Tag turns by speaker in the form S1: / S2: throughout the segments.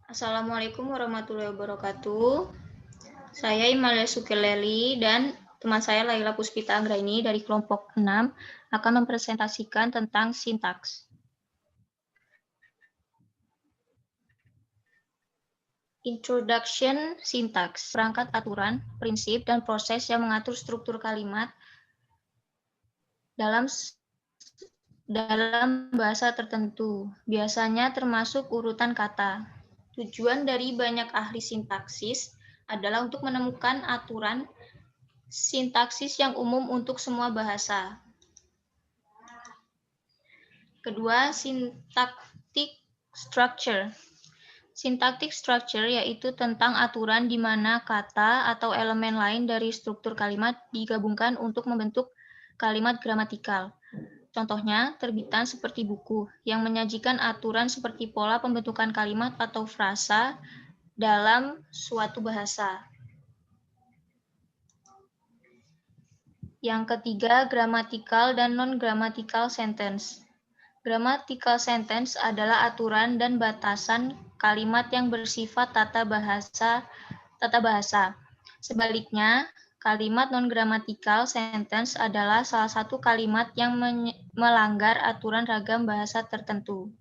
S1: Assalamualaikum warahmatullahi wabarakatuh. Saya Imalia Sukeleli dan teman saya Laila Puspita Anggraini dari kelompok 6 akan mempresentasikan tentang sintaks. Introduction Syntax, perangkat aturan, prinsip, dan proses yang mengatur struktur kalimat dalam bahasa tertentu, biasanya termasuk urutan kata. Tujuan dari banyak ahli sintaksis adalah untuk menemukan aturan sintaksis yang umum untuk semua bahasa. Kedua, syntactic structure. Syntactic structure yaitu tentang aturan di mana kata atau elemen lain dari struktur kalimat digabungkan untuk membentuk kalimat gramatikal. Contohnya, terbitan seperti buku yang menyajikan aturan seperti pola pembentukan kalimat atau frasa dalam suatu bahasa. Yang ketiga, grammatical dan non-grammatical sentence. Grammatical sentence adalah aturan dan batasan kalimat yang bersifat tata bahasa. Sebaliknya, kalimat non-grammatical sentence adalah salah satu kalimat yang melanggar aturan ragam bahasa tertentu.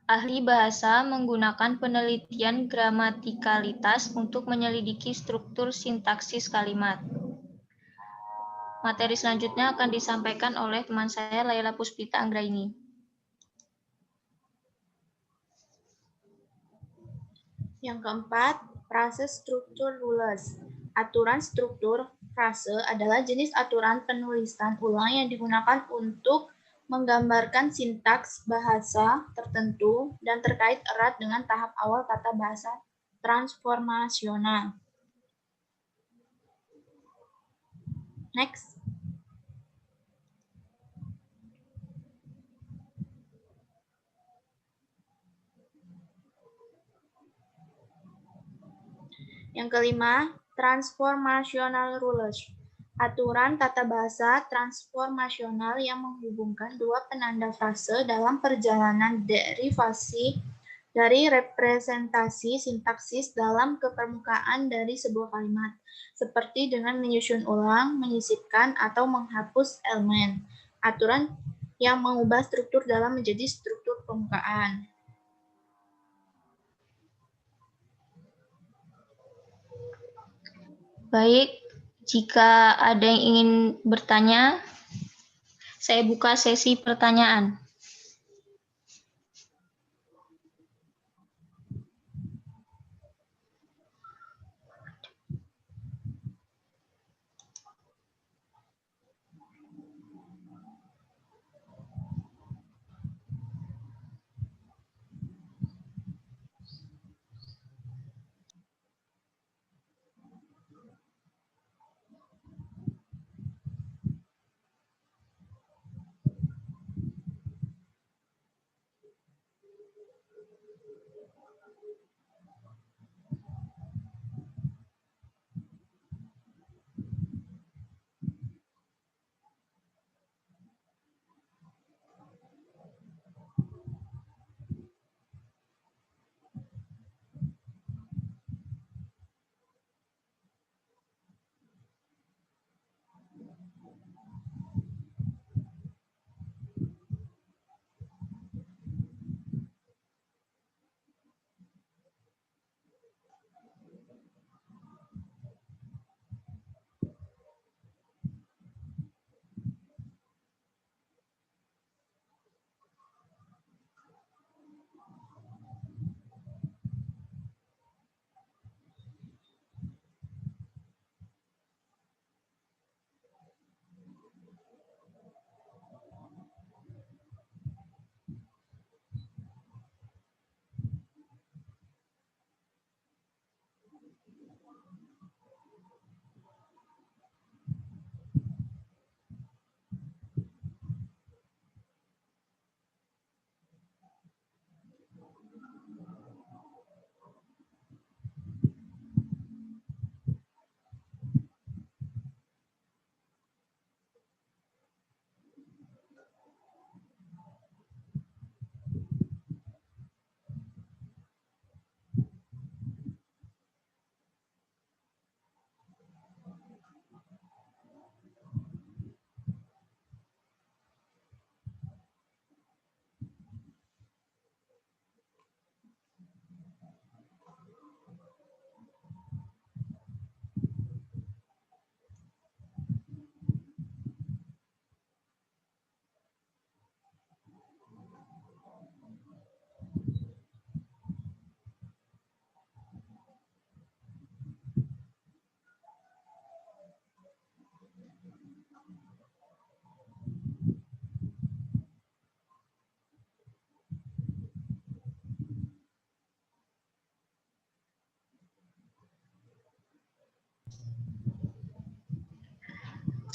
S1: Ahli bahasa menggunakan penelitian gramatikalitas untuk menyelidiki struktur sintaksis kalimat. Materi selanjutnya akan disampaikan oleh teman saya Laila Puspita Anggraini.
S2: Yang keempat, frase struktur rules. Aturan struktur frase adalah jenis aturan penulisan ulang yang digunakan untuk menggambarkan sintaks bahasa tertentu dan terkait erat dengan tahap awal tata bahasa transformasional. Next. Yang kelima, transformational rules. Aturan tata bahasa transformasional yang menghubungkan dua penanda frase dalam perjalanan derivasi dari representasi sintaksis dalam kepermukaan dari sebuah kalimat, seperti dengan menyusun ulang, menyisipkan, atau menghapus elemen. Aturan yang mengubah struktur dalam menjadi struktur permukaan.
S1: Baik, jika ada yang ingin bertanya, saya buka sesi pertanyaan.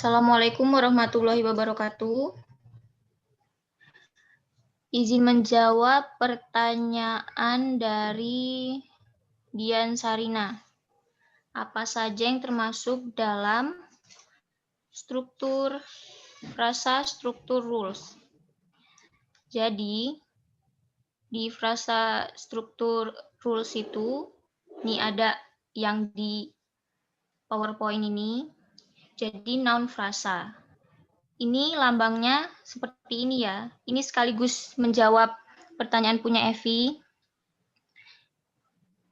S1: Assalamualaikum warahmatullahi wabarakatuh. Izin menjawab pertanyaan dari Dian Sarina. Apa saja yang termasuk dalam struktur frasa struktur rules? Jadi, di frasa struktur rules itu, ini ada yang di PowerPoint ini, jadi noun frasa. Ini lambangnya seperti ini ya. Ini sekaligus menjawab pertanyaan punya Evi.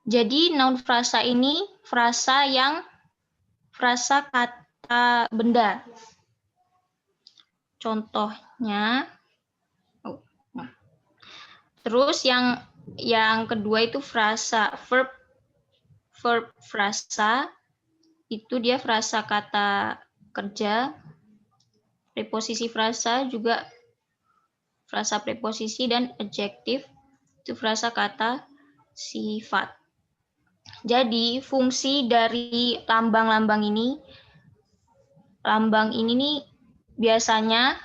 S1: Jadi noun frasa ini frasa kata benda. Contohnya, terus yang kedua itu frasa verb frasa, itu dia frasa kata kerja. Preposisi frasa juga frasa preposisi, dan adjektif itu frasa kata sifat. Jadi fungsi dari lambang-lambang ini, nih biasanya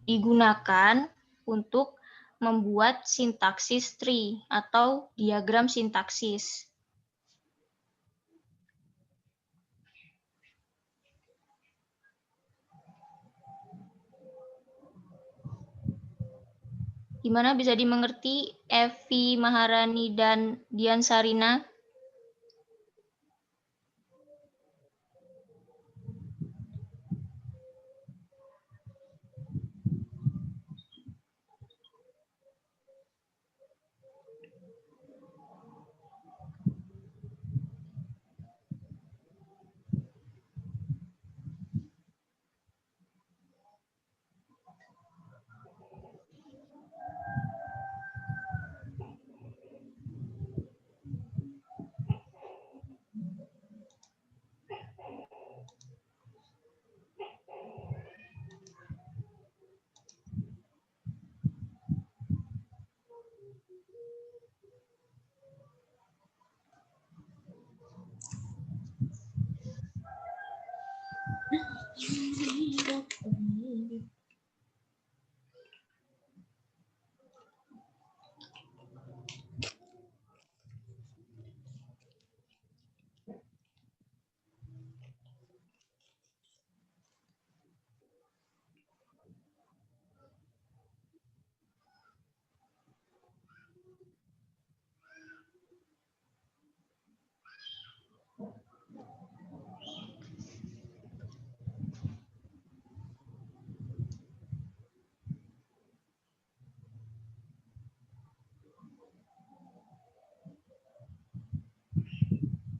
S1: digunakan untuk membuat sintaksis tree atau diagram sintaksis. Gimana, bisa dimengerti Evi Maharani dan Dian Sarina?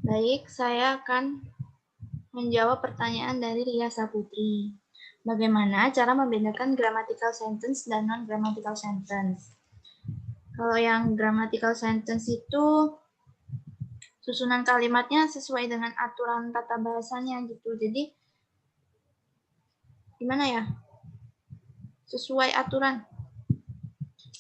S2: Baik, saya akan menjawab pertanyaan dari Ria Saputri. Bagaimana cara membedakan grammatical sentence dan non-grammatical sentence? Kalau yang grammatical sentence itu susunan kalimatnya sesuai dengan aturan tata bahasanya gitu. Jadi gimana ya? Sesuai aturan.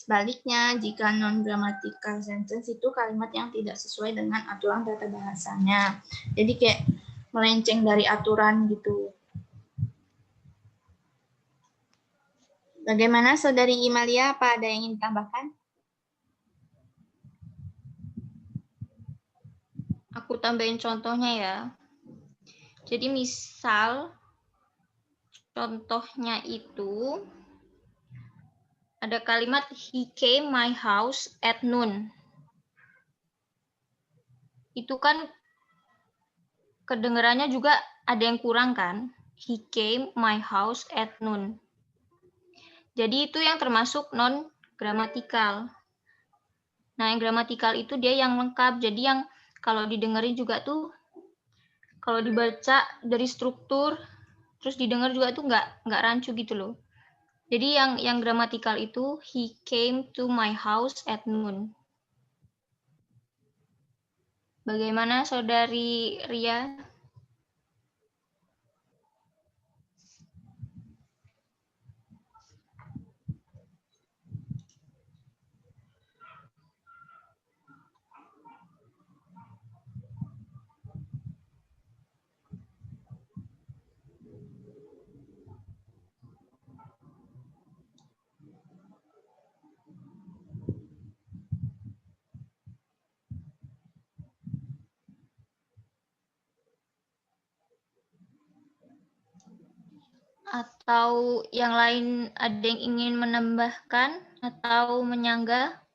S2: Sebaliknya, jika non-grammatical sentence itu kalimat yang tidak sesuai dengan aturan tata bahasanya. Jadi kayak melenceng dari aturan gitu. Bagaimana Saudari Imalia, apa ada yang ingin ditambahkan?
S1: Aku tambahin contohnya ya. Jadi misal contohnya itu ada kalimat he came my house at noon. Itu kan kedengarannya juga ada yang kurang kan? He came my house at noon. Jadi itu yang termasuk non-gramatikal. Nah, yang gramatikal itu dia yang lengkap. Jadi yang kalau didengerin juga tuh, kalau dibaca dari struktur, terus didengar juga tuh nggak rancu gitu loh. Jadi yang gramatikal itu he came to my house at noon. Bagaimana Saudari Ria? Atau yang lain ada yang ingin menambahkan atau menyanggah?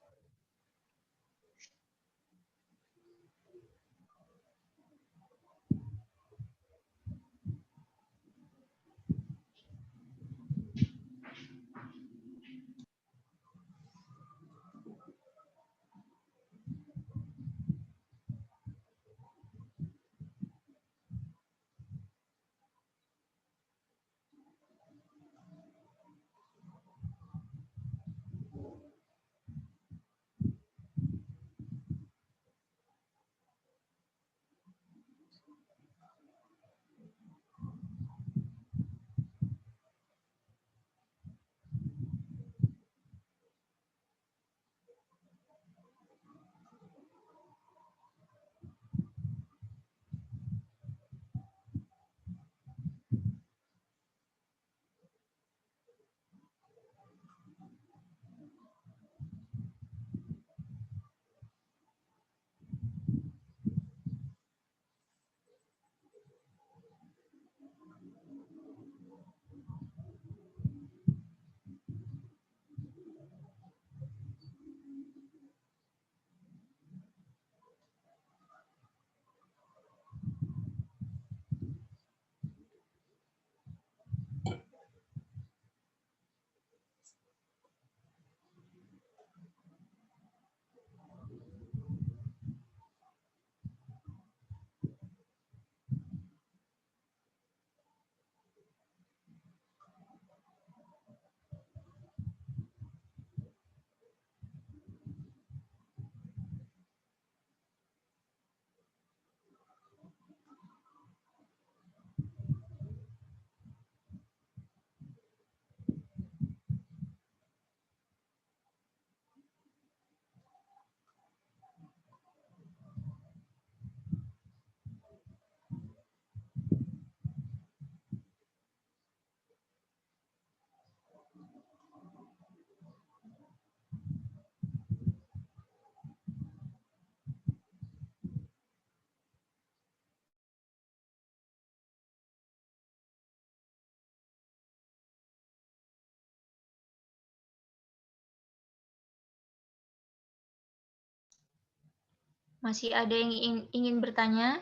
S1: Masih ada yang ingin bertanya?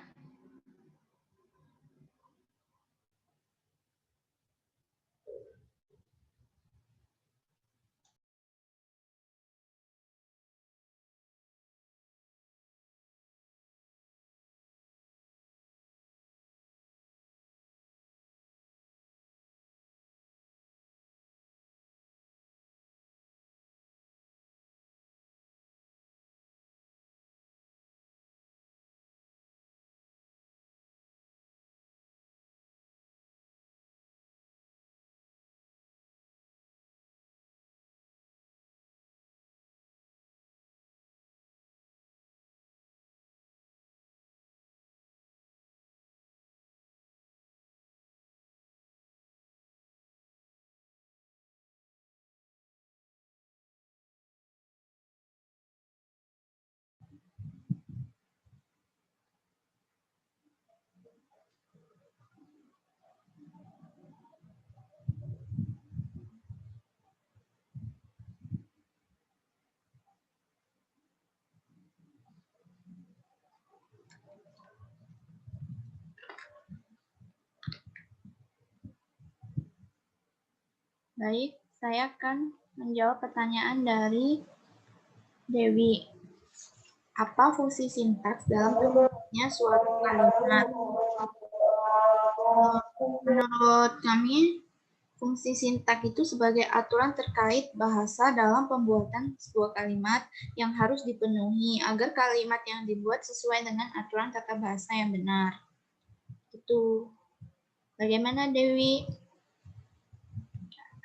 S2: Baik, saya akan menjawab pertanyaan dari Dewi. Apa fungsi sintaks dalam terbentuknya suatu kalimat? Menurut kami, fungsi sintak itu sebagai aturan terkait bahasa dalam pembuatan sebuah kalimat yang harus dipenuhi agar kalimat yang dibuat sesuai dengan aturan tata bahasa yang benar. Itu. Bagaimana Dewi?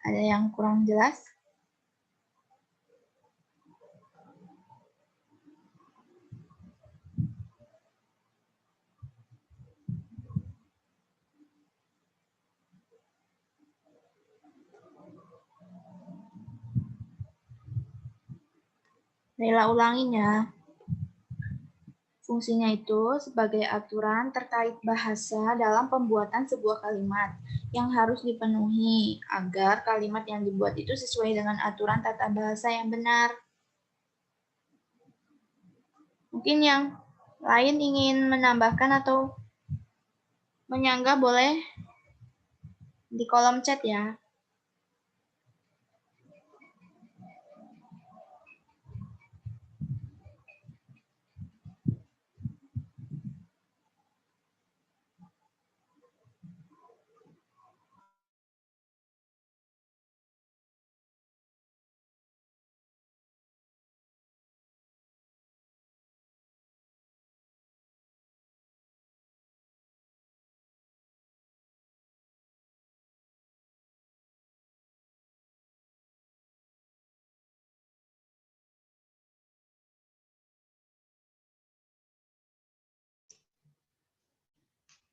S2: Ada yang kurang jelas? Leila ulangin ya. Fungsinya itu sebagai aturan terkait bahasa dalam pembuatan sebuah kalimat yang harus dipenuhi agar kalimat yang dibuat itu sesuai dengan aturan tata bahasa yang benar. Mungkin yang lain ingin menambahkan atau menyanggah boleh di kolom chat ya.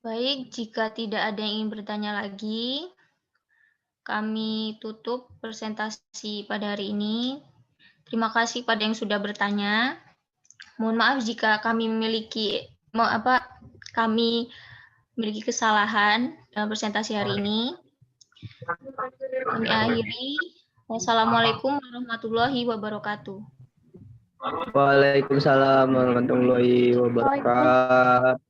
S1: Baik, jika tidak ada yang ingin bertanya lagi, kami tutup presentasi pada hari ini. Terima kasih pada yang sudah bertanya. Mohon maaf jika kami memiliki kesalahan dalam presentasi hari ini. Kami akhiri. Wassalamualaikum warahmatullahi wabarakatuh.
S3: Waalaikumsalam warahmatullahi wabarakatuh.